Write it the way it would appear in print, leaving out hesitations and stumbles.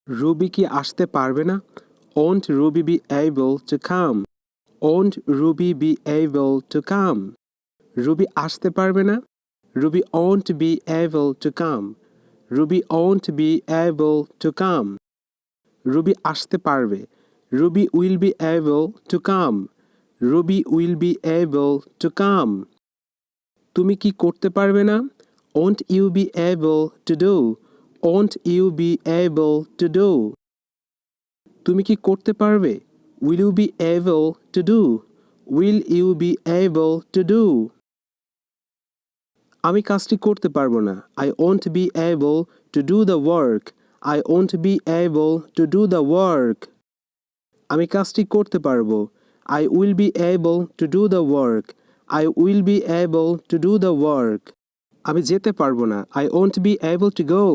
Ruby কি আসতে পারবে না? Won't Ruby be able to come? Won't Ruby be able to come? Ruby আসতে পারবে না? Ruby won't be able to come. Ruby won't be able to come. Ruby আসতে পারবে। Ruby will be able to come. Ruby will be able to come. তুমি কি করতে পারবে না? Won't you be able to do? Won't you be able to do? তুমি কি করতে পারবে? Will you be able to do? Will you be able to do? আমি কাজটি করতে পারবো না। I won't be able to do the work. I won't be able to do the work. আমি কাজটি করতে পারবো। I will be able to do the work. I will be able to do the work. আমি যেতে পারবো না। I won't be able to go.